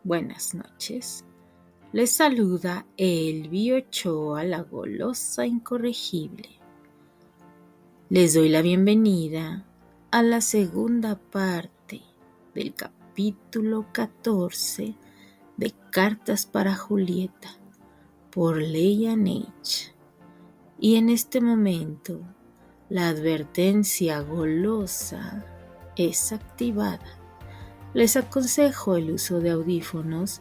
Buenas noches. Les saluda Elvi Ochoa, la golosa incorregible. Les doy la bienvenida a la segunda parte del capítulo 14 de Cartas para Julieta por Leia Neige. Y en este momento, la advertencia golosa es activada. Les aconsejo el uso de audífonos,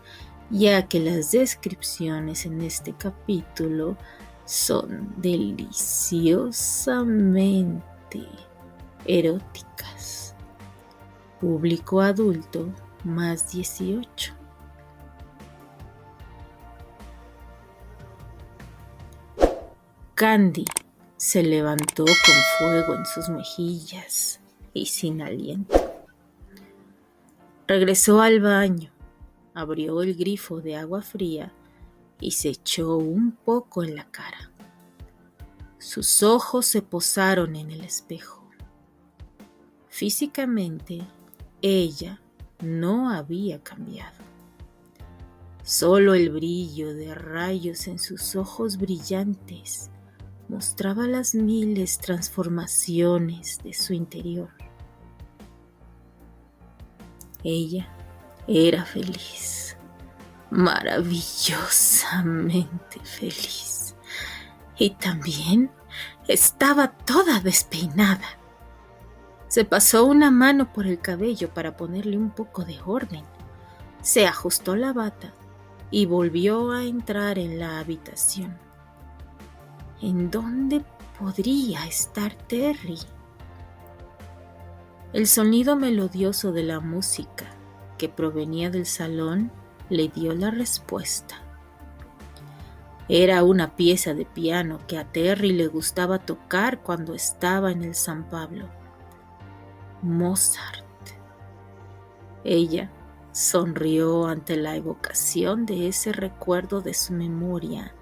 ya que las descripciones en este capítulo son deliciosamente eróticas. Público adulto más 18. Candy se levantó con fuego en sus mejillas y sin aliento. Regresó al baño, abrió el grifo de agua fría y se echó un poco en la cara. Sus ojos se posaron en el espejo. Físicamente, ella no había cambiado. Solo el brillo de rayos en sus ojos brillantes mostraba las miles transformaciones de su interior. Ella era feliz, maravillosamente feliz. Y también estaba toda despeinada. Se pasó una mano por el cabello para ponerle un poco de orden. Se ajustó la bata y volvió a entrar en la habitación. ¿En dónde podría estar Terry? El sonido melodioso de la música que provenía del salón le dio la respuesta. Era una pieza de piano que a Terry le gustaba tocar cuando estaba en el San Pablo. Mozart. Ella sonrió ante la evocación de ese recuerdo de su memoria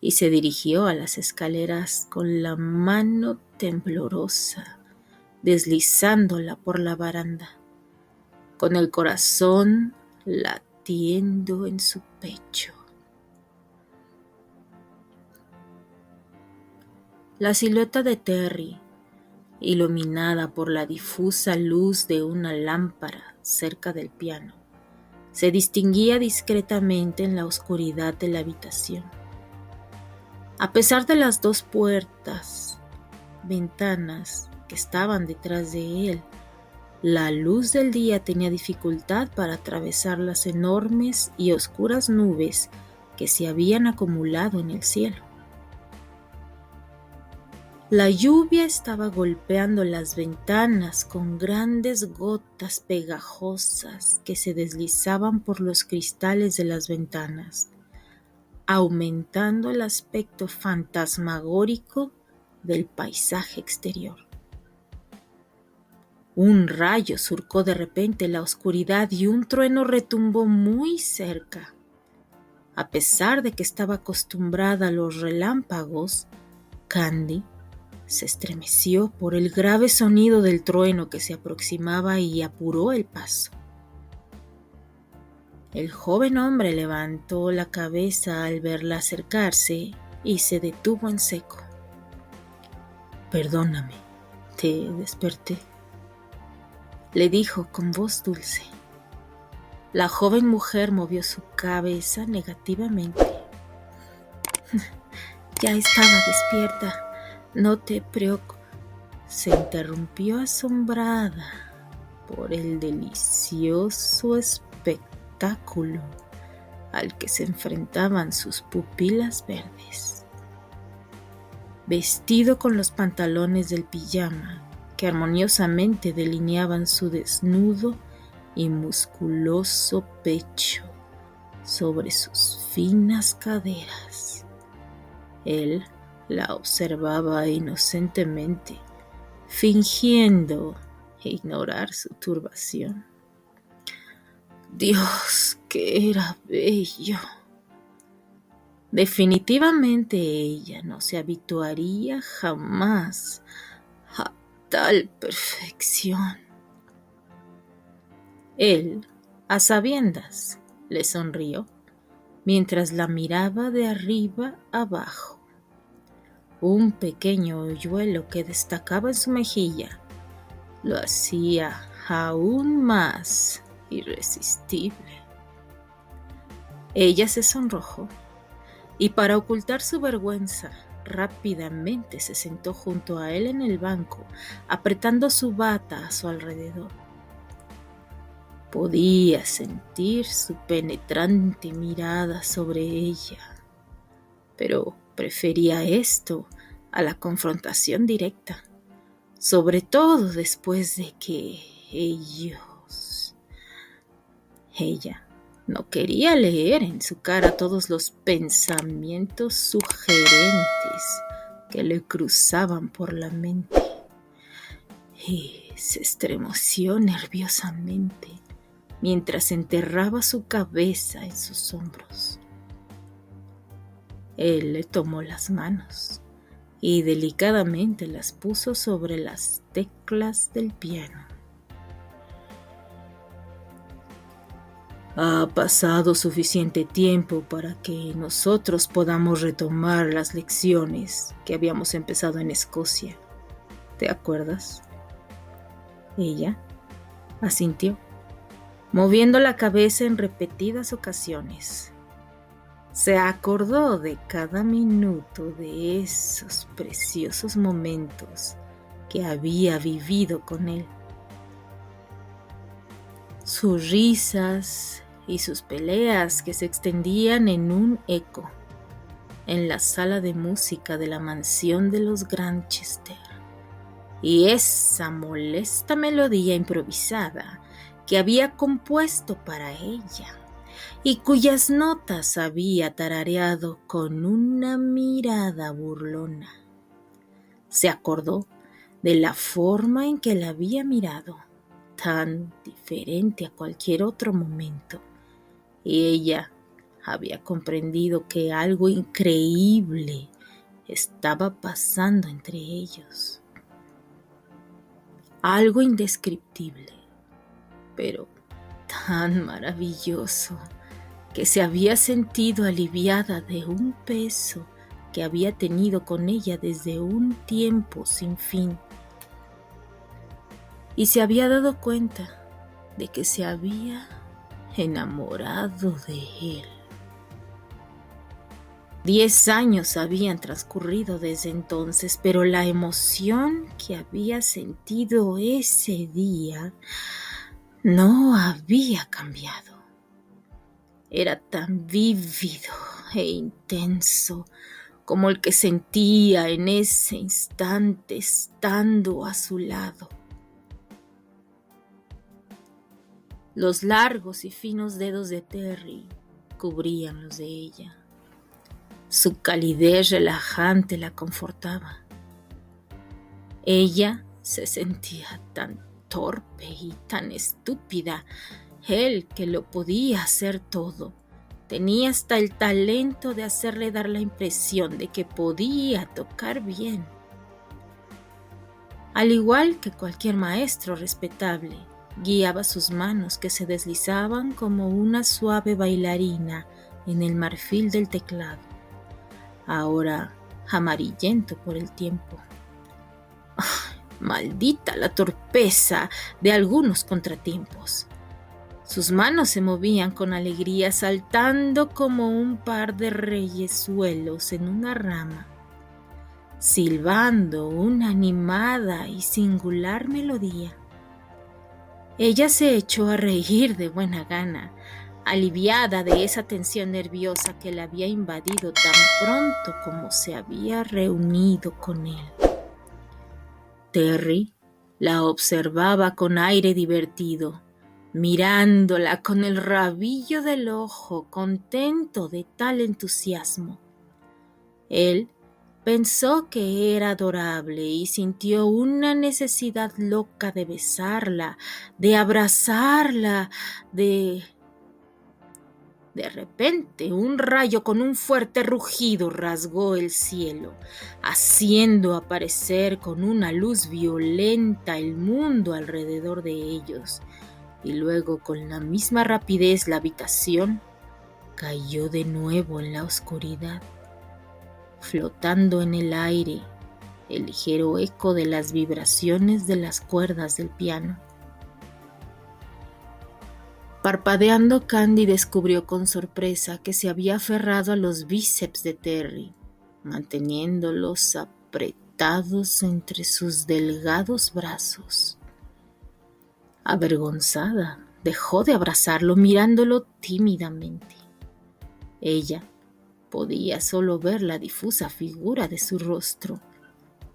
y se dirigió a las escaleras con la mano temblorosa, deslizándola por la baranda, con el corazón latiendo en su pecho. La silueta de Terry, iluminada por la difusa luz de una lámpara cerca del piano, se distinguía discretamente en la oscuridad de la habitación. A pesar de las dos ventanas que estaban detrás de él, la luz del día tenía dificultad para atravesar las enormes y oscuras nubes que se habían acumulado en el cielo. La lluvia estaba golpeando las ventanas con grandes gotas pegajosas que se deslizaban por los cristales de las ventanas, aumentando el aspecto fantasmagórico del paisaje exterior. Un rayo surcó de repente la oscuridad y un trueno retumbó muy cerca. A pesar de que estaba acostumbrada a los relámpagos, Candy se estremeció por el grave sonido del trueno que se aproximaba y apuró el paso. El joven hombre levantó la cabeza al verla acercarse y se detuvo en seco. «Perdóname, te desperté», le dijo con voz dulce. La joven mujer movió su cabeza negativamente. «Ya estaba despierta. No te preocupes», se interrumpió asombrada por el delicioso espectáculo al que se enfrentaban sus pupilas verdes. Vestido con los pantalones del pijama que armoniosamente delineaban su desnudo y musculoso pecho sobre sus finas caderas, él la observaba inocentemente, fingiendo ignorar su turbación. Dios, que era bello. Definitivamente ella no se habituaría jamás a tal perfección. Él, a sabiendas, le sonrió mientras la miraba de arriba abajo. Un pequeño hoyuelo que destacaba en su mejilla lo hacía aún más irresistible. Ella se sonrojó y para ocultar su vergüenza rápidamente se sentó junto a él en el banco, apretando su bata a su alrededor. Podía sentir su penetrante mirada sobre ella, pero prefería esto a la confrontación directa, sobre todo después de que ella no quería leer en su cara todos los pensamientos sugerentes que le cruzaban por la mente, y se estremeció nerviosamente mientras enterraba su cabeza en sus hombros. Él le tomó las manos y delicadamente las puso sobre las teclas del piano. Ha pasado suficiente tiempo para que nosotros podamos retomar las lecciones que habíamos empezado en Escocia. ¿Te acuerdas? Ella asintió, moviendo la cabeza en repetidas ocasiones. Se acordó de cada minuto de esos preciosos momentos que había vivido con él. Sus risas y sus peleas que se extendían en un eco en la sala de música de la mansión de los Grantchester, y esa molesta melodía improvisada que había compuesto para ella y cuyas notas había tarareado con una mirada burlona. Se acordó de la forma en que la había mirado, tan diferente a cualquier otro momento, y ella había comprendido que algo increíble estaba pasando entre ellos. Algo indescriptible, pero tan maravilloso que se había sentido aliviada de un peso que había tenido con ella desde un tiempo sin fin. Y se había dado cuenta de que se había enamorado de él. 10 años habían transcurrido desde entonces, pero la emoción que había sentido ese día no había cambiado. Era tan vívido e intenso como el que sentía en ese instante estando a su lado. Los largos y finos dedos de Terry cubrían los de ella. Su calidez relajante la confortaba. Ella se sentía tan torpe y tan estúpida. Él, que lo podía hacer todo, tenía hasta el talento de hacerle dar la impresión de que podía tocar bien. Al igual que cualquier maestro respetable, guiaba sus manos que se deslizaban como una suave bailarina en el marfil del teclado, ahora amarillento por el tiempo. Maldita la torpeza de algunos contratiempos. Sus manos se movían con alegría, saltando como un par de reyezuelos en una rama, silbando una animada y singular melodía. Ella se echó a reír de buena gana, aliviada de esa tensión nerviosa que la había invadido tan pronto como se había reunido con él. Terry la observaba con aire divertido, mirándola con el rabillo del ojo, contento de tal entusiasmo. Él pensó que era adorable y sintió una necesidad loca de besarla, de abrazarla, De repente, un rayo con un fuerte rugido rasgó el cielo, haciendo aparecer con una luz violenta el mundo alrededor de ellos, y luego con la misma rapidez la habitación cayó de nuevo en la oscuridad, flotando en el aire el ligero eco de las vibraciones de las cuerdas del piano. Parpadeando, Candy descubrió con sorpresa que se había aferrado a los bíceps de Terry, manteniéndolos apretados entre sus delgados brazos. Avergonzada, dejó de abrazarlo, mirándolo tímidamente. Ella podía solo ver la difusa figura de su rostro,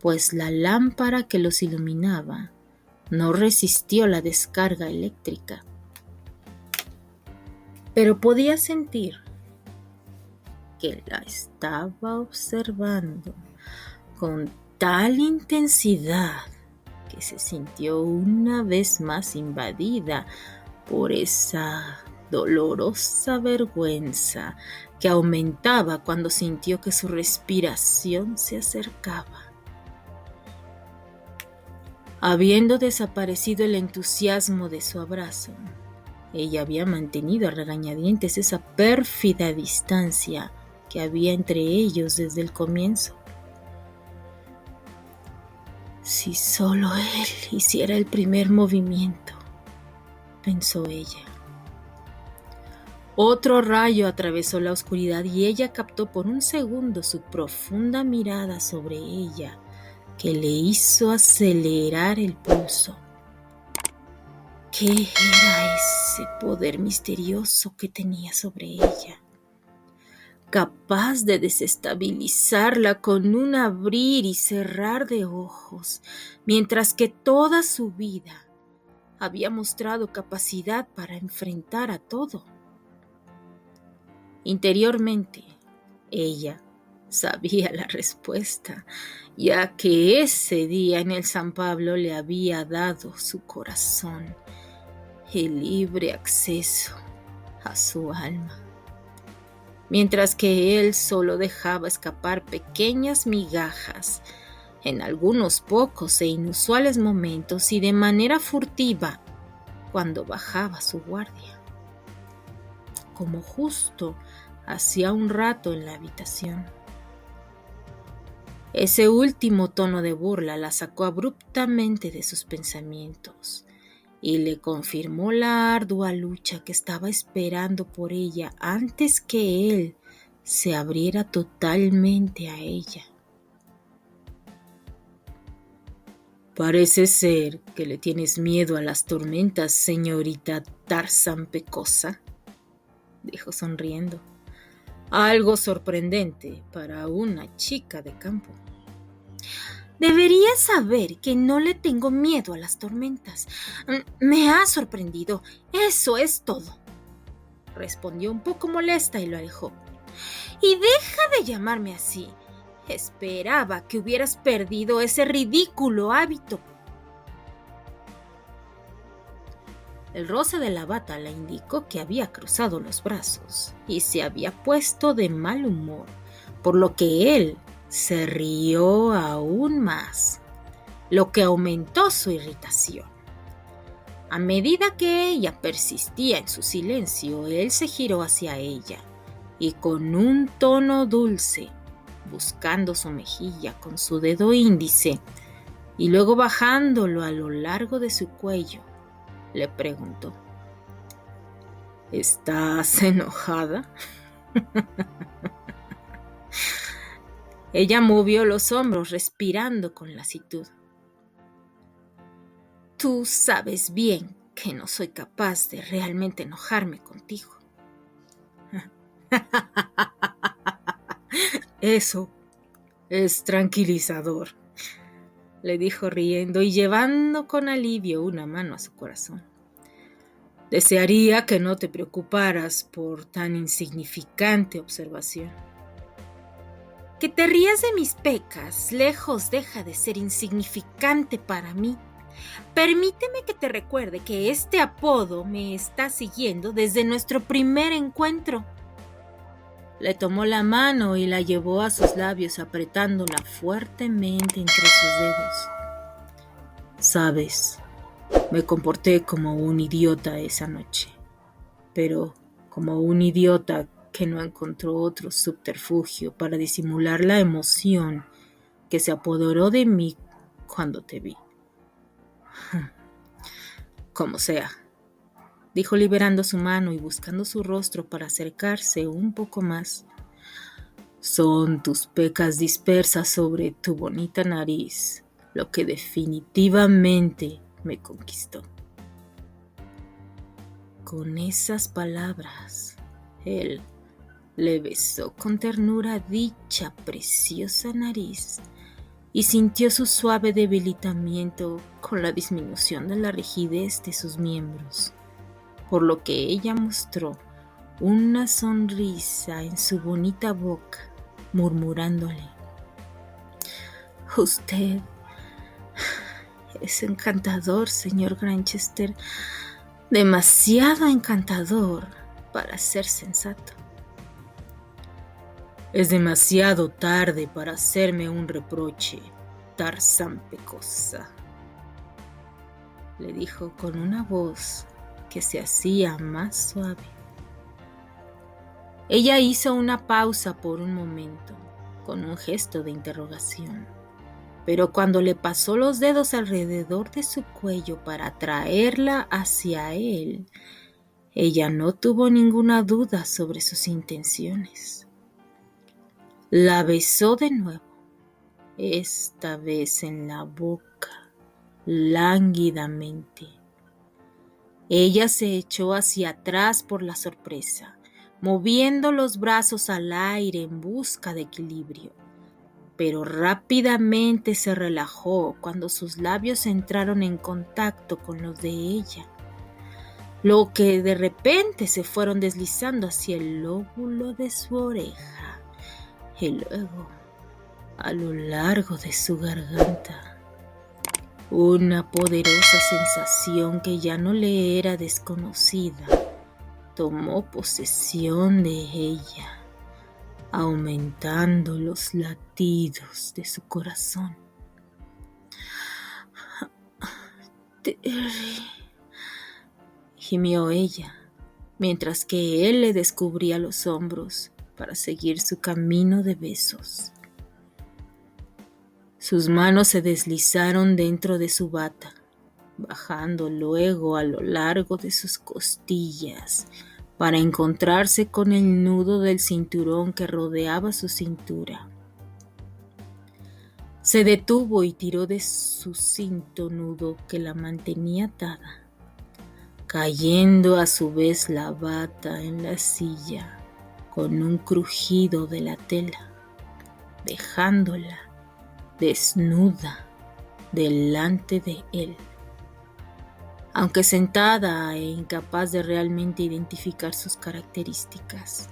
pues la lámpara que los iluminaba no resistió la descarga eléctrica. Pero podía sentir que la estaba observando con tal intensidad que se sintió una vez más invadida por esa dolorosa vergüenza que aumentaba cuando sintió que su respiración se acercaba. Habiendo desaparecido el entusiasmo de su abrazo, ella había mantenido a regañadientes esa pérfida distancia que había entre ellos desde el comienzo. Si solo él hiciera el primer movimiento, pensó ella. Otro rayo atravesó la oscuridad y ella captó por un segundo su profunda mirada sobre ella, que le hizo acelerar el pulso. ¿Qué era ese poder misterioso que tenía sobre ella? Capaz de desestabilizarla con un abrir y cerrar de ojos, mientras que toda su vida había mostrado capacidad para enfrentar a todo. Interiormente, ella sabía la respuesta, ya que ese día en el San Pablo le había dado su corazón el libre acceso a su alma, mientras que él solo dejaba escapar pequeñas migajas en algunos pocos e inusuales momentos y de manera furtiva cuando bajaba su guardia, como justo hacía un rato en la habitación. Ese último tono de burla la sacó abruptamente de sus pensamientos y le confirmó la ardua lucha que estaba esperando por ella antes que él se abriera totalmente a ella. Parece ser que le tienes miedo a las tormentas, señorita Tarzán Pecosa, dijo sonriendo. Algo sorprendente para una chica de campo. Deberías saber que no le tengo miedo a las tormentas. Me ha sorprendido, eso es todo, respondió un poco molesta y lo alejó. Y deja de llamarme así. Esperaba que hubieras perdido ese ridículo hábito. El roce de la bata le indicó que había cruzado los brazos y se había puesto de mal humor, por lo que él se rió aún más, lo que aumentó su irritación. A medida que ella persistía en su silencio, él se giró hacia ella y con un tono dulce, buscando su mejilla con su dedo índice y luego bajándolo a lo largo de su cuello, le preguntó: ¿Estás enojada? Ella movió los hombros, respirando con lasitud. Tú sabes bien que no soy capaz de realmente enojarme contigo. Eso es tranquilizador, le dijo riendo y llevando con alivio una mano a su corazón. Desearía que no te preocuparas por tan insignificante observación. Que te rías de mis pecas, lejos deja de ser insignificante para mí. Permíteme que te recuerde que este apodo me está siguiendo desde nuestro primer encuentro. Le tomó la mano y la llevó a sus labios, apretándola fuertemente entre sus dedos. Sabes, Me comporté como un idiota esa noche, pero como un idiota que no encontró otro subterfugio para disimular la emoción que se apoderó de mí cuando te vi. Como sea, dijo liberando su mano y buscando su rostro para acercarse un poco más. Son tus pecas dispersas sobre tu bonita nariz lo que definitivamente me conquistó. Con esas palabras, él le besó con ternura dicha preciosa nariz y sintió su suave debilitamiento con la disminución de la rigidez de sus miembros, por lo que ella mostró una sonrisa en su bonita boca, murmurándole: «Usted es encantador, señor Granchester, demasiado encantador para ser sensato». «Es demasiado tarde para hacerme un reproche, Tarzán Pecosa», le dijo con una voz que se hacía más suave. Ella hizo una pausa por un momento, con un gesto de interrogación, pero cuando le pasó los dedos alrededor de su cuello para atraerla hacia él, ella no tuvo ninguna duda sobre sus intenciones. La besó de nuevo, esta vez en la boca, lánguidamente. Ella se echó hacia atrás por la sorpresa, moviendo los brazos al aire en busca de equilibrio, pero rápidamente se relajó cuando sus labios entraron en contacto con los de ella, lo que de repente se fueron deslizando hacia el lóbulo de su oreja y luego a lo largo de su garganta. Una poderosa sensación que ya no le era desconocida tomó posesión de ella, aumentando los latidos de su corazón. «Terry», gimió ella, mientras que él le descubría los hombros para seguir su camino de besos. Sus manos se deslizaron dentro de su bata, bajando luego a lo largo de sus costillas para encontrarse con el nudo del cinturón que rodeaba su cintura. Se detuvo y tiró de su cinto nudo que la mantenía atada, cayendo a su vez la bata en la silla con un crujido de la tela, dejándola desnuda delante de él. Aunque sentada e incapaz de realmente identificar sus características,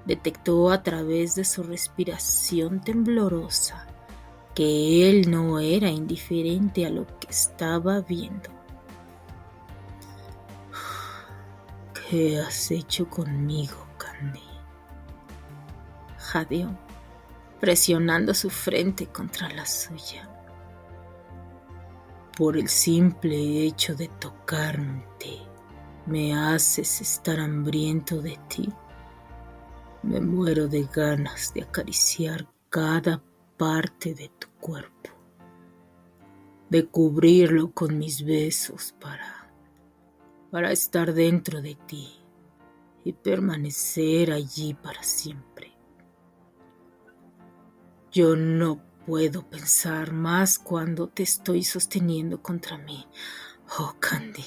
detectó a través de su respiración temblorosa que él no era indiferente a lo que estaba viendo. «¿Qué has hecho conmigo, Candy?», jadeó, presionando su frente contra la suya. «Por el simple hecho de tocarte, me haces estar hambriento de ti. Me muero de ganas de acariciar cada parte de tu cuerpo, de cubrirlo con mis besos para estar dentro de ti y permanecer allí para siempre. Yo no puedo pensar más cuando te estoy sosteniendo contra mí. Oh, Candy,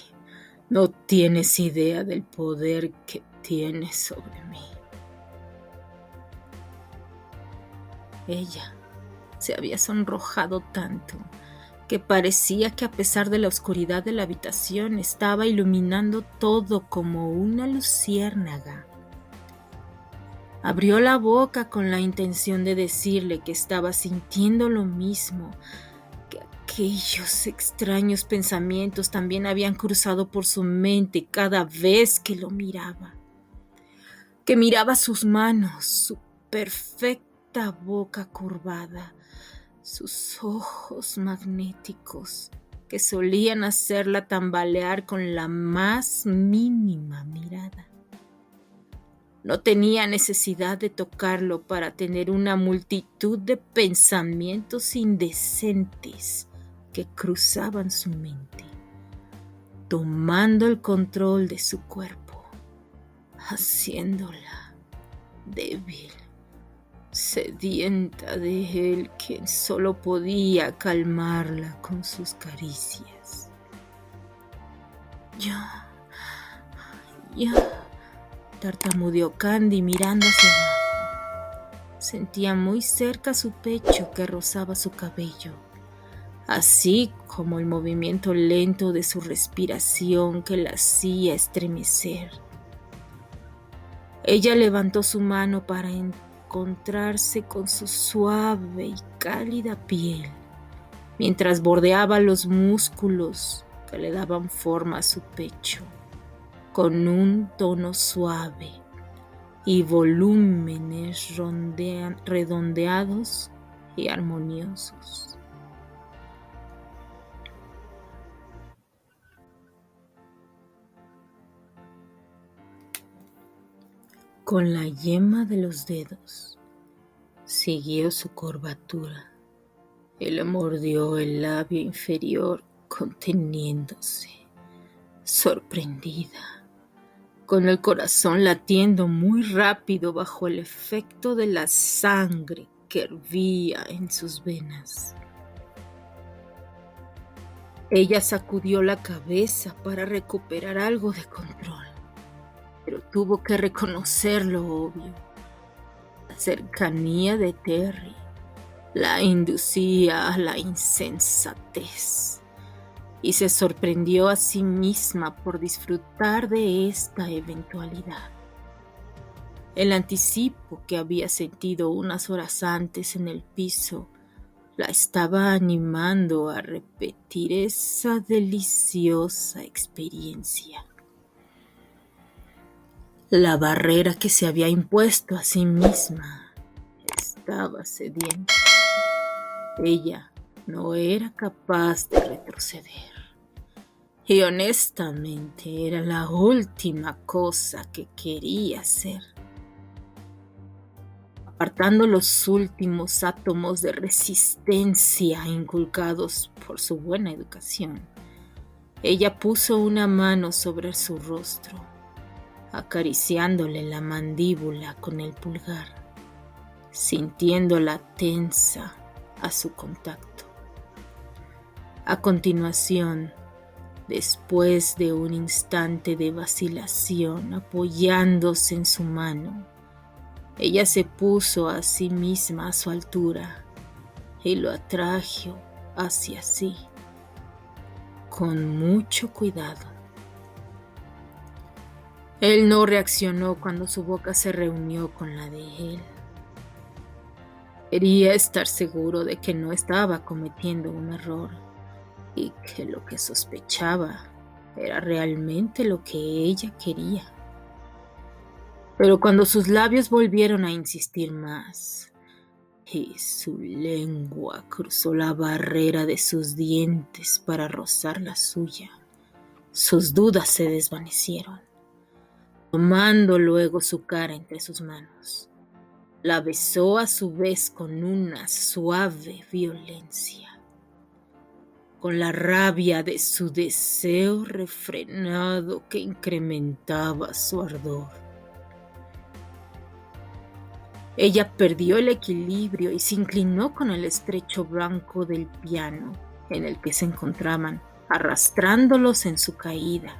no tienes idea del poder que tienes sobre mí». Ella se había sonrojado tanto que parecía que a pesar de la oscuridad de la habitación estaba iluminando todo como una luciérnaga. Abrió la boca con la intención de decirle que estaba sintiendo lo mismo, que aquellos extraños pensamientos también habían cruzado por su mente cada vez que lo miraba, que miraba sus manos, su perfecta boca curvada, sus ojos magnéticos, que solían hacerla tambalear con la más mínima mirada. No tenía necesidad de tocarlo para tener una multitud de pensamientos indecentes que cruzaban su mente, tomando el control de su cuerpo, haciéndola débil, sedienta de él, quien solo podía calmarla con sus caricias. Yo, tartamudeó Candy mirando hacia abajo. Sentía muy cerca su pecho que rozaba su cabello, así como el movimiento lento de su respiración que la hacía estremecer. Ella levantó su mano para encontrarse con su suave y cálida piel, mientras bordeaba los músculos que le daban forma a su pecho, con un tono suave y volúmenes redondeados y armoniosos. Con la yema de los dedos siguió su curvatura y le mordió el labio inferior conteniéndose, sorprendida, con el corazón latiendo muy rápido bajo el efecto de la sangre que hervía en sus venas. Ella sacudió la cabeza para recuperar algo de control, pero tuvo que reconocer lo obvio. La cercanía de Terry la inducía a la insensatez y se sorprendió a sí misma por disfrutar de esta eventualidad. El anticipo que había sentido unas horas antes en el piso la estaba animando a repetir esa deliciosa experiencia. La barrera que se había impuesto a sí misma estaba sedienta. Ella no era capaz de retroceder. Y honestamente era la última cosa que quería hacer. Apartando los últimos átomos de resistencia inculcados por su buena educación, ella puso una mano sobre su rostro, acariciándole la mandíbula con el pulgar, sintiéndola tensa a su contacto. A continuación, después de un instante de vacilación apoyándose en su mano, ella se puso a sí misma a su altura y lo atrajo hacia sí, con mucho cuidado. Él no reaccionó cuando su boca se reunió con la de él. Quería estar seguro de que no estaba cometiendo un error y que lo que sospechaba era realmente lo que ella quería. Pero cuando sus labios volvieron a insistir más y su lengua cruzó la barrera de sus dientes para rozar la suya, sus dudas se desvanecieron. Tomando luego su cara entre sus manos, la besó a su vez con una suave violencia, con la rabia de su deseo refrenado que incrementaba su ardor. Ella perdió el equilibrio y se inclinó con el estrecho banco del piano en el que se encontraban, arrastrándolos en su caída.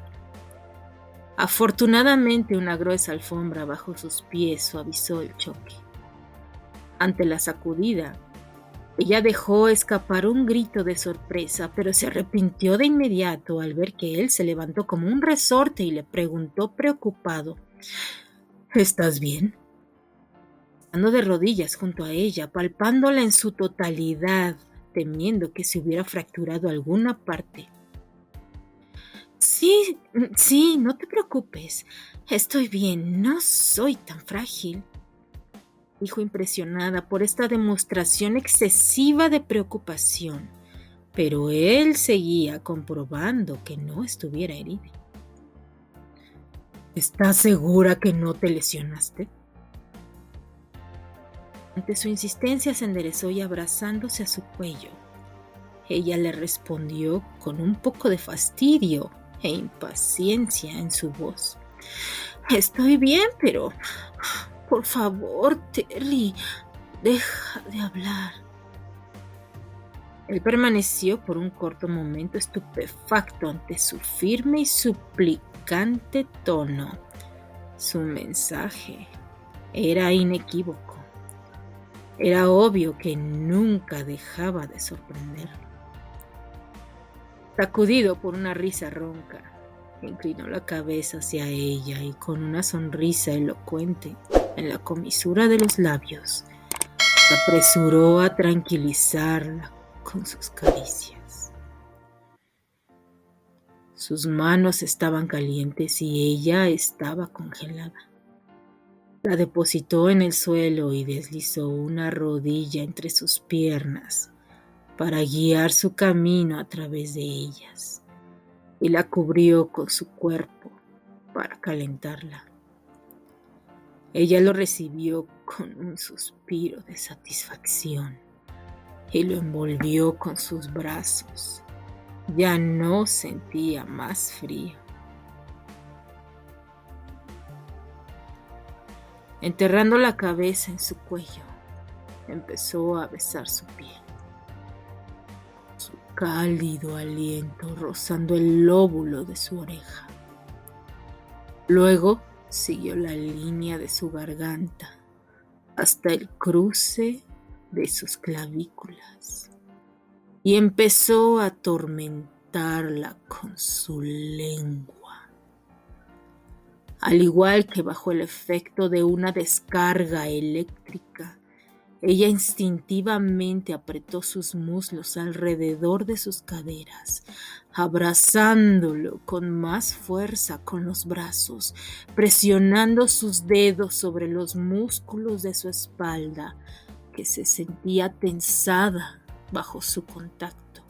Afortunadamente, una gruesa alfombra bajo sus pies suavizó el choque. Ante la sacudida, ella dejó escapar un grito de sorpresa, pero se arrepintió de inmediato al ver que él se levantó como un resorte y le preguntó preocupado: ¿Estás bien? Estando de rodillas junto a ella, palpándola en su totalidad, temiendo que se hubiera fracturado alguna parte. Sí, no te preocupes. Estoy bien, no soy tan frágil, dijo impresionada por esta demostración excesiva de preocupación, pero él seguía comprobando que no estuviera herida. ¿Estás segura que no te lesionaste? Ante su insistencia se enderezó y abrazándose a su cuello, ella le respondió con un poco de fastidio e impaciencia en su voz. Estoy bien, pero por favor, Terry, deja de hablar. Él permaneció por un corto momento estupefacto ante su firme y suplicante tono. Su mensaje era inequívoco. Era obvio que nunca dejaba de sorprenderlo. Sacudido por una risa ronca, inclinó la cabeza hacia ella y con una sonrisa elocuente en la comisura de los labios, se apresuró a tranquilizarla con sus caricias. Sus manos estaban calientes y ella estaba congelada. La depositó en el suelo y deslizó una rodilla entre sus piernas para guiar su camino a través de ellas, y la cubrió con su cuerpo para calentarla. Ella lo recibió con un suspiro de satisfacción y lo envolvió con sus brazos. Ya no sentía más frío. Enterrando la cabeza en su cuello, empezó a besar su piel. Su cálido aliento rozando el lóbulo de su oreja. Luego siguió la línea de su garganta hasta el cruce de sus clavículas y empezó a atormentarla con su lengua. Al igual que bajo el efecto de una descarga eléctrica, ella instintivamente apretó sus muslos alrededor de sus caderas, abrazándolo con más fuerza con los brazos, presionando sus dedos sobre los músculos de su espalda, que se sentía tensada bajo su contacto.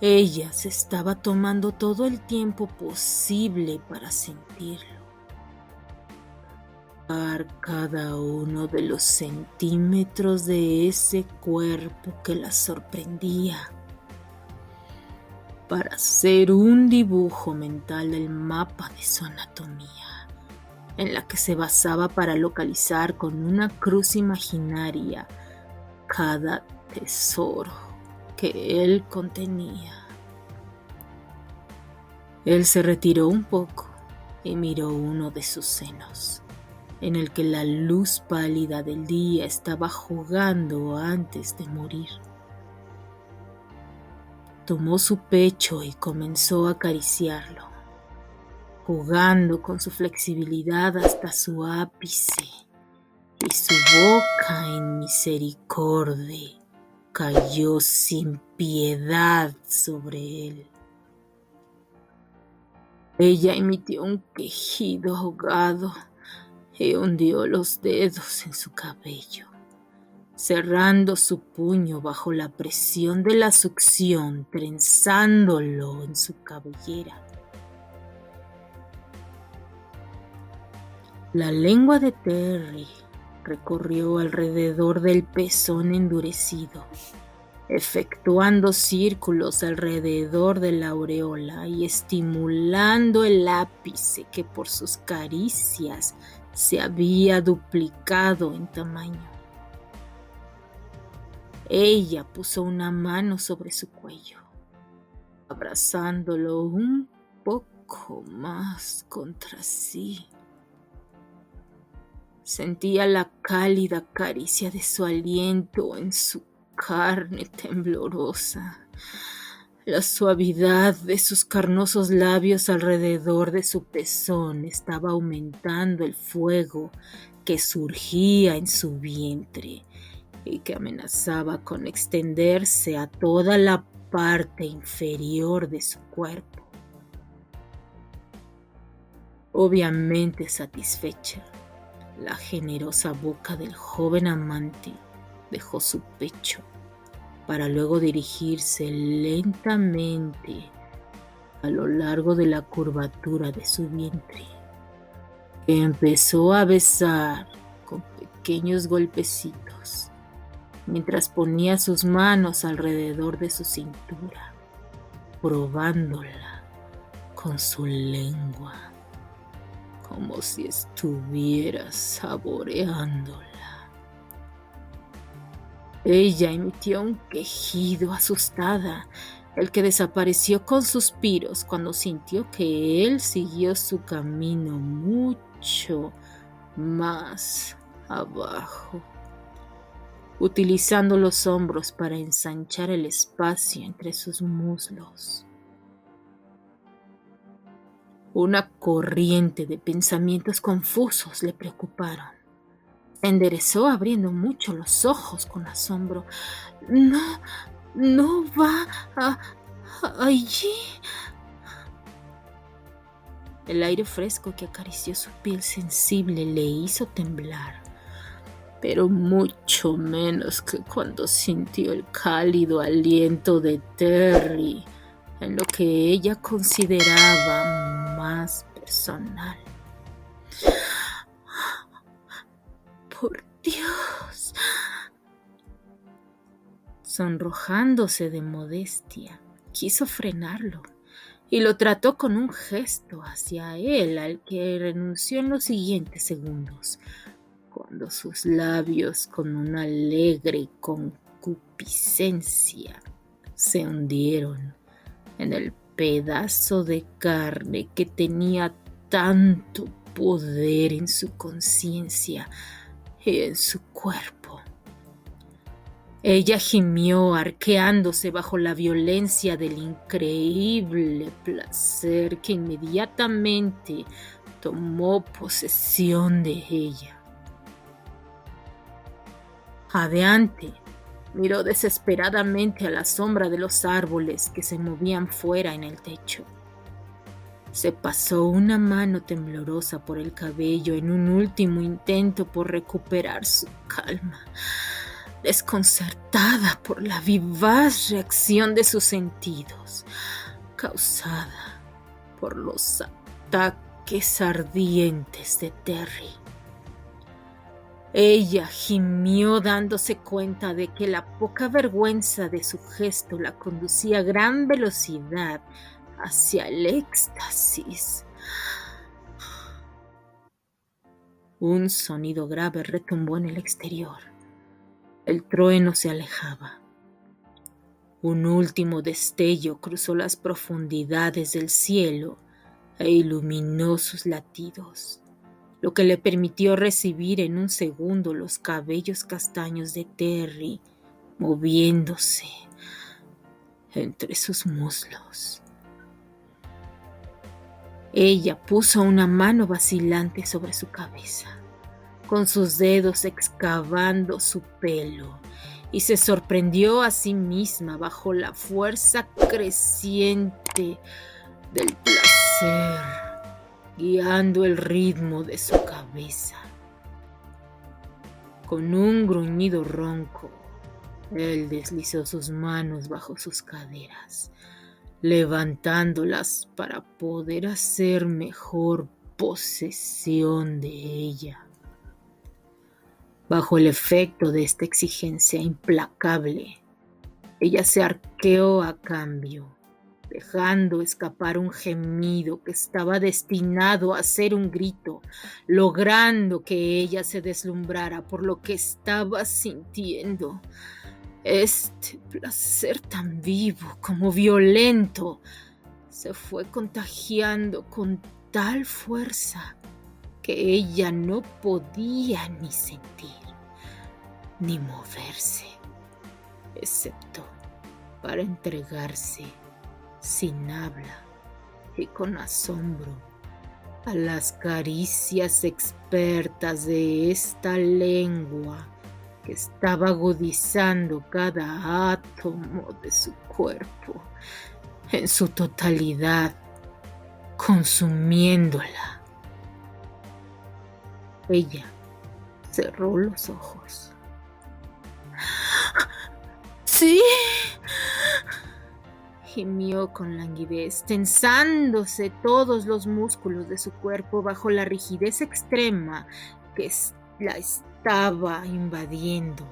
Ella se estaba tomando todo el tiempo posible para sentirlo. Cada uno de los centímetros de ese cuerpo que la sorprendía, para hacer un dibujo mental del mapa de su anatomía, en la que se basaba para localizar con una cruz imaginaria cada tesoro que él contenía. Él se retiró un poco y miró uno de sus senos, en el que la luz pálida del día estaba jugando antes de morir. Tomó su pecho y comenzó a acariciarlo, jugando con su flexibilidad hasta su ápice, y su boca en misericordia cayó sin piedad sobre él. Ella emitió un quejido ahogado y hundió los dedos en su cabello, cerrando su puño bajo la presión de la succión, trenzándolo en su cabellera. La lengua de Terry recorrió alrededor del pezón endurecido, efectuando círculos alrededor de la aureola y estimulando el ápice que por sus caricias se había duplicado en tamaño. Ella puso una mano sobre su cuello, abrazándolo un poco más contra sí. Sentía la cálida caricia de su aliento en su carne temblorosa, la suavidad de sus carnosos labios alrededor de su pezón estaba aumentando el fuego que surgía en su vientre y que amenazaba con extenderse a toda la parte inferior de su cuerpo. Obviamente satisfecha, la generosa boca del joven amante dejó su pecho para luego dirigirse lentamente a lo largo de la curvatura de su vientre, que empezó a besar con pequeños golpecitos mientras ponía sus manos alrededor de su cintura, probándola con su lengua, como si estuviera saboreándola. Ella emitió un quejido asustada, el que desapareció con suspiros cuando sintió que él siguió su camino mucho más abajo, utilizando los hombros para ensanchar el espacio entre sus muslos. Una corriente de pensamientos confusos le preocuparon. Se enderezó abriendo mucho los ojos con asombro. No va allí. El aire fresco que acarició su piel sensible le hizo temblar, pero mucho menos que cuando sintió el cálido aliento de Terry en lo que ella consideraba más personal. ¡Por Dios! Sonrojándose de modestia, quiso frenarlo y lo trató con un gesto hacia él al que renunció en los siguientes segundos, cuando sus labios, con una alegre concupiscencia, se hundieron en el pedazo de carne que tenía tanto poder en su conciencia y en su cuerpo. Ella gimió arqueándose bajo la violencia del increíble placer que inmediatamente tomó posesión de ella. Jadeante, miró desesperadamente a la sombra de los árboles que se movían fuera en el techo. Se pasó una mano temblorosa por el cabello en un último intento por recuperar su calma, desconcertada por la vivaz reacción de sus sentidos, causada por los ataques ardientes de Terry. Ella gimió dándose cuenta de que la poca vergüenza de su gesto la conducía a gran velocidad hacia el éxtasis. Un sonido grave retumbó en el exterior. El trueno se alejaba. Un último destello cruzó las profundidades del cielo e iluminó sus latidos, lo que le permitió recibir en un segundo los cabellos castaños de Terry moviéndose entre sus muslos. Ella puso una mano vacilante sobre su cabeza, con sus dedos excavando su pelo, y se sorprendió a sí misma bajo la fuerza creciente del placer, guiando el ritmo de su cabeza. Con un gruñido ronco, él deslizó sus manos bajo sus caderas, levantándolas para poder hacer mejor posesión de ella. Bajo el efecto de esta exigencia implacable, ella se arqueó a cambio, dejando escapar un gemido que estaba destinado a ser un grito, logrando que ella se deslumbrara por lo que estaba sintiendo. Este placer tan vivo como violento se fue contagiando con tal fuerza que ella no podía ni sentir, ni moverse, excepto para entregarse sin habla y con asombro a las caricias expertas de esta lengua que estaba agudizando cada átomo de su cuerpo en su totalidad, consumiéndola. Ella cerró los ojos. Sí, gimió con languidez, tensándose todos los músculos de su cuerpo bajo la rigidez extrema que la estaba invadiendo.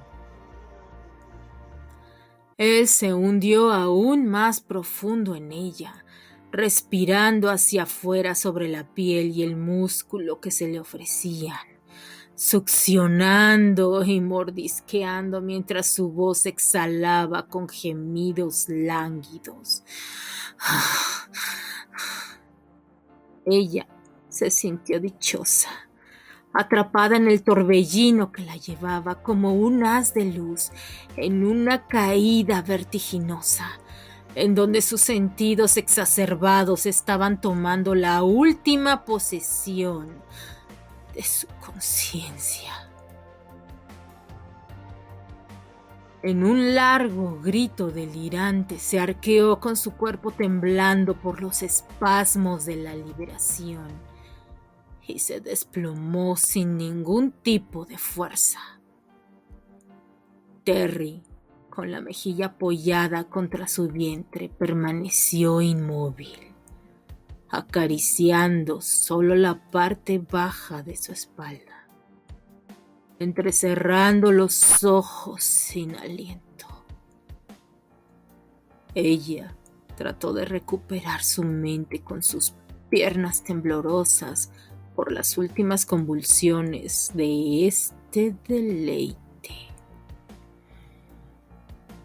Él se hundió aún más profundo en ella, respirando hacia afuera sobre la piel y el músculo que se le ofrecían, succionando y mordisqueando mientras su voz exhalaba con gemidos lánguidos. Ella se sintió dichosa, atrapada en el torbellino que la llevaba como un haz de luz en una caída vertiginosa, en donde sus sentidos exacerbados estaban tomando la última posesión de su conciencia. En un largo grito delirante se arqueó con su cuerpo temblando por los espasmos de la liberación y se desplomó sin ningún tipo de fuerza. Terry, con la mejilla apoyada contra su vientre, permaneció inmóvil, acariciando solo la parte baja de su espalda, entrecerrando los ojos sin aliento. Ella trató de recuperar su mente con sus piernas temblorosas por las últimas convulsiones de este deleite.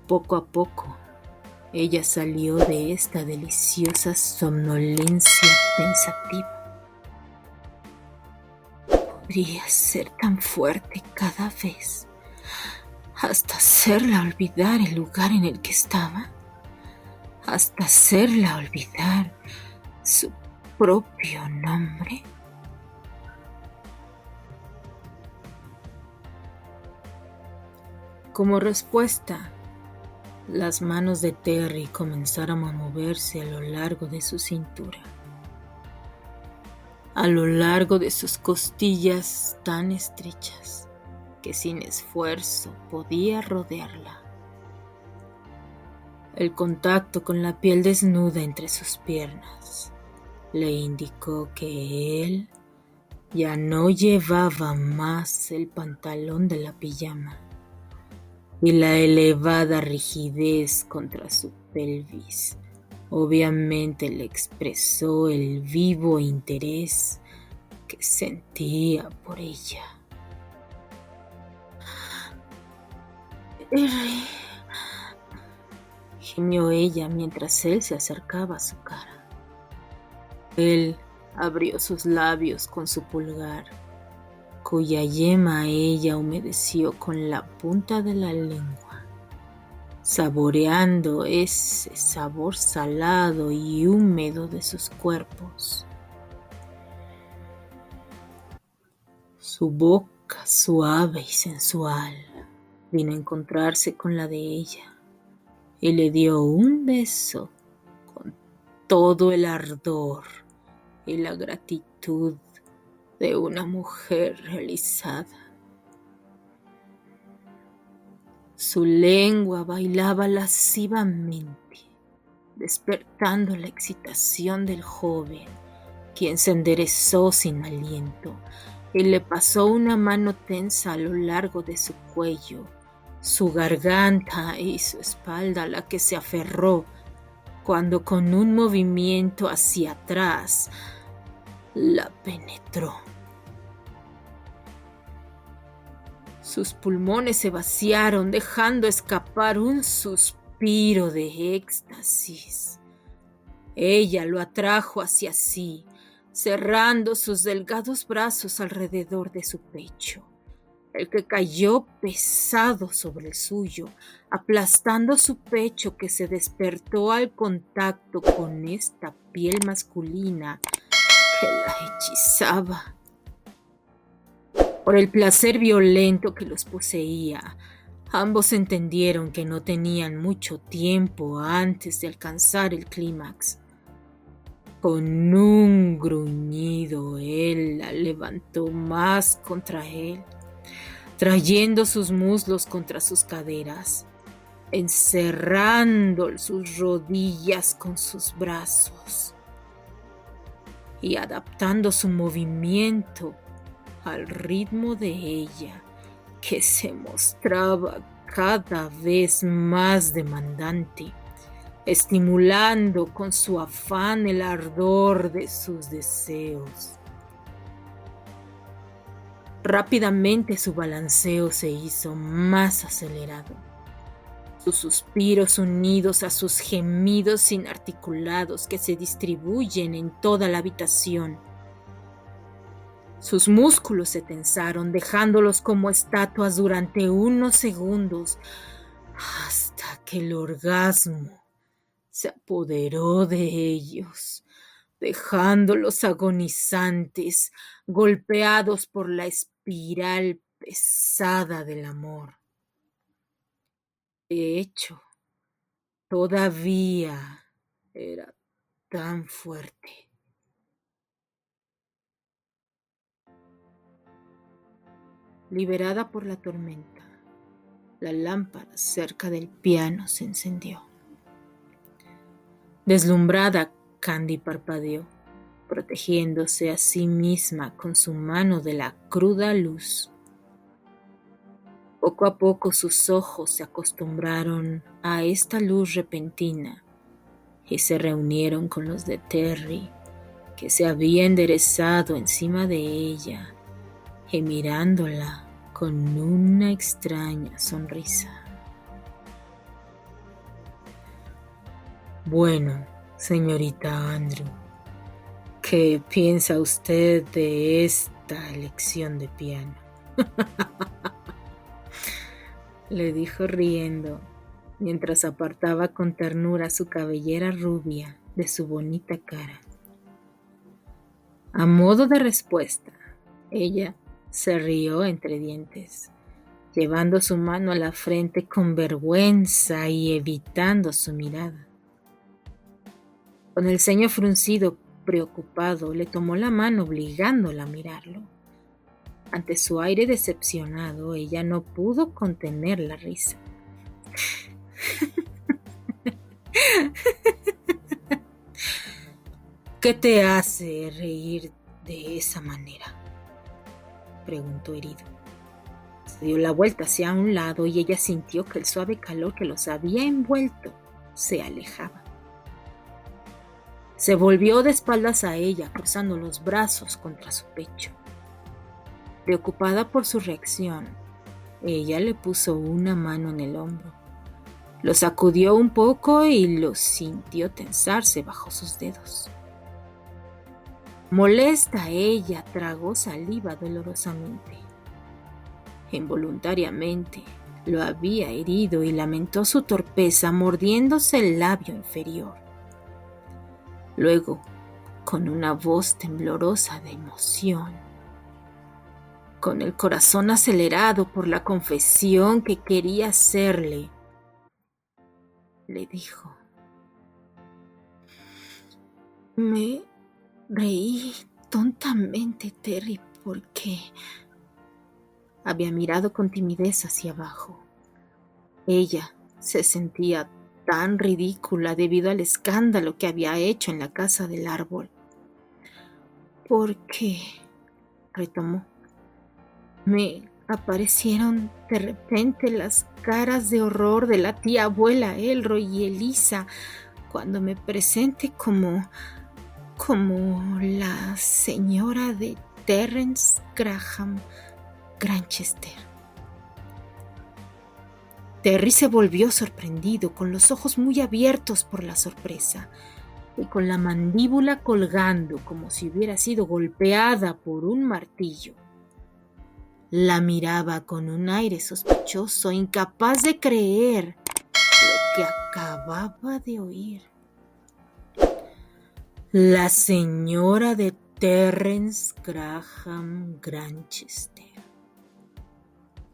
Poco a poco, ella salió de esta deliciosa somnolencia pensativa. Podría ser tan fuerte cada vez, hasta hacerla olvidar el lugar en el que estaba, hasta hacerla olvidar su propio nombre. Como respuesta, las manos de Terry comenzaron a moverse a lo largo de su cintura, a lo largo de sus costillas tan estrechas que sin esfuerzo podía rodearla. El contacto con la piel desnuda entre sus piernas le indicó que él ya no llevaba más el pantalón de la pijama, y la elevada rigidez contra su pelvis obviamente le expresó el vivo interés que sentía por ella. Terry, gimió ella mientras él se acercaba a su cara. Él abrió sus labios con su pulgar, cuya yema ella humedeció con la punta de la lengua, saboreando ese sabor salado y húmedo de sus cuerpos. Su boca suave y sensual vino a encontrarse con la de ella y le dio un beso con todo el ardor y la gratitud de una mujer realizada. Su lengua bailaba lascivamente, despertando la excitación del joven, quien se enderezó sin aliento y le pasó una mano tensa a lo largo de su cuello, su garganta y su espalda, a la que se aferró cuando con un movimiento hacia atrás la penetró. Sus pulmones se vaciaron, dejando escapar un suspiro de éxtasis. Ella lo atrajo hacia sí, cerrando sus delgados brazos alrededor de su pecho, el que cayó pesado sobre el suyo, aplastando su pecho, que se despertó al contacto con esta piel masculina que la hechizaba. Por el placer violento que los poseía, ambos entendieron que no tenían mucho tiempo antes de alcanzar el clímax. Con un gruñido, él la levantó más contra él, trayendo sus muslos contra sus caderas. encerrando sus rodillas con sus brazos y adaptando su movimiento al ritmo de ella, que se mostraba cada vez más demandante, estimulando con su afán el ardor de sus deseos. Rápidamente su balanceo se hizo más acelerado, sus suspiros unidos a sus gemidos inarticulados que se distribuyen en toda la habitación. Sus músculos se tensaron, dejándolos como estatuas durante unos segundos, hasta que el orgasmo se apoderó de ellos, dejándolos agonizantes, golpeados por la espiral pesada del amor. De hecho, todavía era tan fuerte. Liberada por la tormenta, la lámpara cerca del piano se encendió. Deslumbrada, Candy parpadeó, protegiéndose a sí misma con su mano de la cruda luz. Poco a poco sus ojos se acostumbraron a esta luz repentina y se reunieron con los de Terry, que se había enderezado encima de ella y mirándola con una extraña sonrisa. Bueno, señorita Andrew, ¿qué piensa usted de esta lección de piano? Le dijo riendo, mientras apartaba con ternura su cabellera rubia de su bonita cara. A modo de respuesta, ella se rió entre dientes, llevando su mano a la frente con vergüenza y evitando su mirada. Con el ceño fruncido, preocupado, le tomó la mano obligándola a mirarlo. Ante su aire decepcionado, ella no pudo contener la risa. ¿Qué te hace reír de esa manera?, preguntó herido. Se dio la vuelta hacia un lado y ella sintió que el suave calor que los había envuelto se alejaba. Se volvió de espaldas a ella, cruzando los brazos contra su pecho. Preocupada por su reacción, ella le puso una mano en el hombro. Lo sacudió un poco y lo sintió tensarse bajo sus dedos. Molesta, ella tragó saliva dolorosamente. Involuntariamente lo había herido y lamentó su torpeza mordiéndose el labio inferior. Luego, con una voz temblorosa de emoción, con el corazón acelerado por la confesión que quería hacerle, le dijo: Me reí tontamente, Terry, porque había mirado con timidez hacia abajo. Ella se sentía tan ridícula debido al escándalo que había hecho en la casa del árbol. Porque, retomó, me aparecieron de repente las caras de horror de la tía abuela Elroy y Elisa cuando me presenté como la señora de Terrence Graham Granchester. Terry se volvió sorprendido, con los ojos muy abiertos por la sorpresa y con la mandíbula colgando como si hubiera sido golpeada por un martillo. La miraba con un aire sospechoso, incapaz de creer lo que acababa de oír. La señora de Terrence Graham Granchester.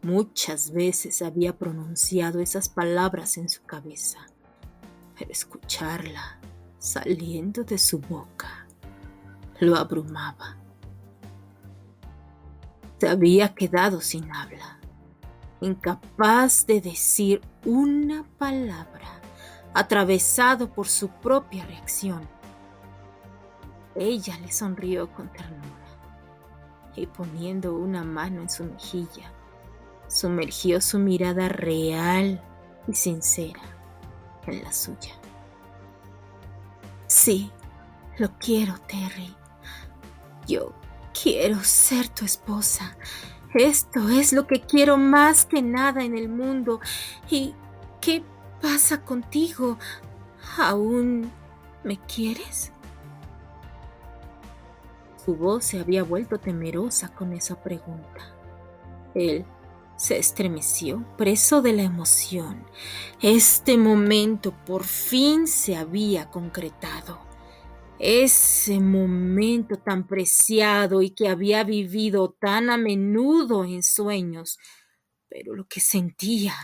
Muchas veces había pronunciado esas palabras en su cabeza, pero escucharla saliendo de su boca lo abrumaba. Se había quedado sin habla. incapaz de decir una palabra, atravesado por su propia reacción. Ella le sonrió con ternura y poniendo una mano en su mejilla, sumergió su mirada real y sincera en la suya. Sí, lo quiero, Terry. Yo quiero ser tu esposa. Esto es lo que quiero más que nada en el mundo. ¿Y qué pasa contigo? ¿Aún me quieres? Su voz se había vuelto temerosa con esa pregunta. Él se estremeció, preso de la emoción. Este momento por fin se había concretado. Ese momento tan preciado y que había vivido tan a menudo en sueños. Pero lo que sentía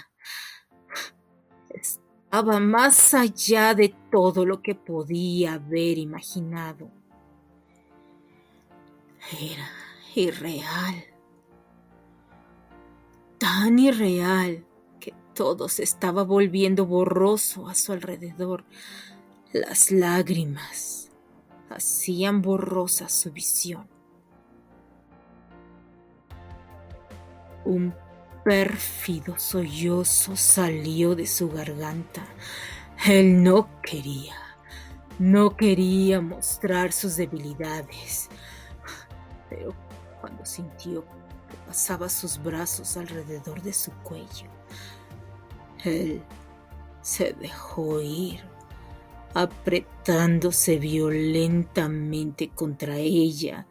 estaba más allá de todo lo que podía haber imaginado. Era irreal. Tan irreal que todo se estaba volviendo borroso a su alrededor. Las lágrimas hacían borrosa su visión. Un pérfido sollozo salió de su garganta. Él no quería mostrar sus debilidades, pero cuando sintió que pasaba sus brazos alrededor de su cuello, él se dejó ir, apretándose violentamente contra ella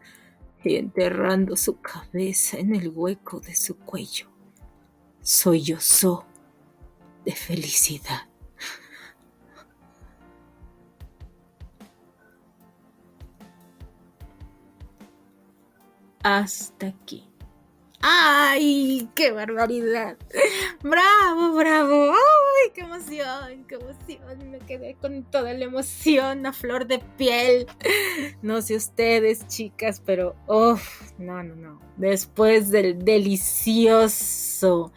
y enterrando su cabeza en el hueco de su cuello. Sollozó de felicidad. Hasta aquí. ¡Ay, qué barbaridad! ¡Bravo, bravo! ¡Ay, qué emoción, qué emoción! Me quedé con toda la emoción a flor de piel. No sé ustedes, chicas, pero no. Después del delicioso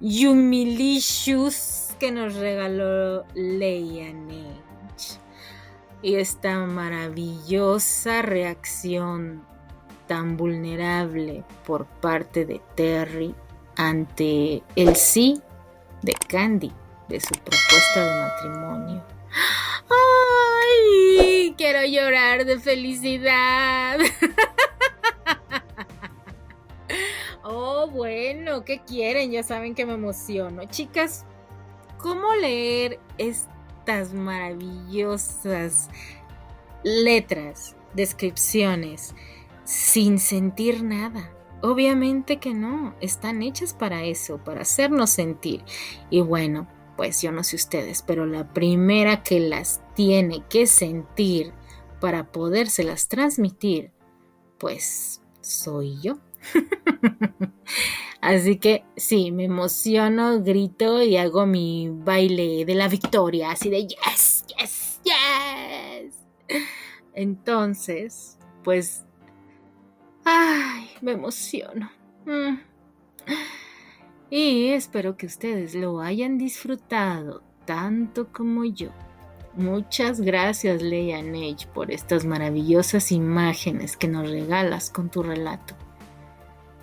Yumilicious que nos regaló Leia Neige y esta maravillosa reacción tan vulnerable por parte de Terry ante el sí de Candy de su propuesta de matrimonio. ¡Ay! Quiero llorar de felicidad. Oh, bueno, ¿qué quieren? Ya saben que me emociono. Chicas, ¿cómo leer estas maravillosas letras, descripciones, sin sentir nada? Obviamente que no, están hechas para eso, para hacernos sentir. Y bueno, pues yo no sé ustedes, pero la primera que las tiene que sentir para podérselas transmitir, pues soy yo. Así que sí, me emociono, grito y hago mi baile de la victoria, así de yes, yes, yes. Entonces, pues, ay, me emociono. Y espero que ustedes lo hayan disfrutado tanto como yo. Muchas gracias, Leia Neige, por estas maravillosas imágenes que nos regalas con tu relato.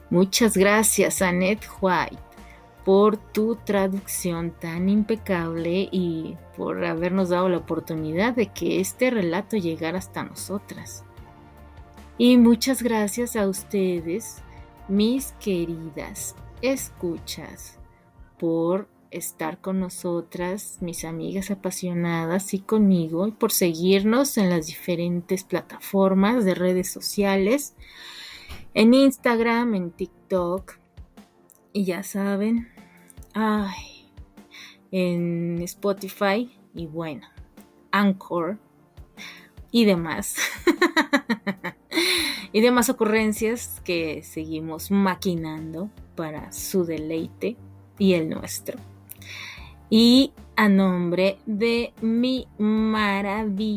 Muchas gracias, Annette White, por tu traducción tan impecable y por habernos dado la oportunidad de que este relato llegara hasta nosotras. Y muchas gracias a ustedes, mis queridas escuchas, por estar con nosotras, mis amigas apasionadas y conmigo, y por seguirnos en las diferentes plataformas de redes sociales, en Instagram, en TikTok, y ya saben, en Spotify, y bueno, Anchor, y demás. Y demás ocurrencias que seguimos maquinando para su deleite y el nuestro. Y a nombre de mi maravillosa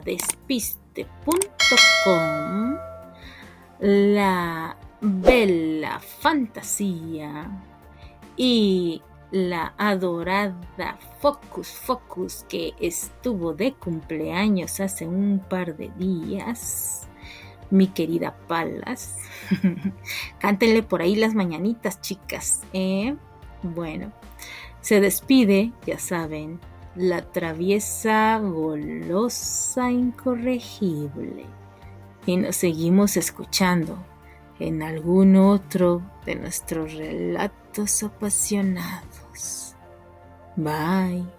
despiste.com, la bella fantasía y la adorada Focus Focus, que estuvo de cumpleaños hace un par de días, mi querida Palas. Cántenle por ahí las mañanitas, chicas, ¿eh? Bueno, se despide, ya saben, la traviesa, golosa, incorregible. Y nos seguimos escuchando en algún otro de nuestros relatos apasionados. Bye.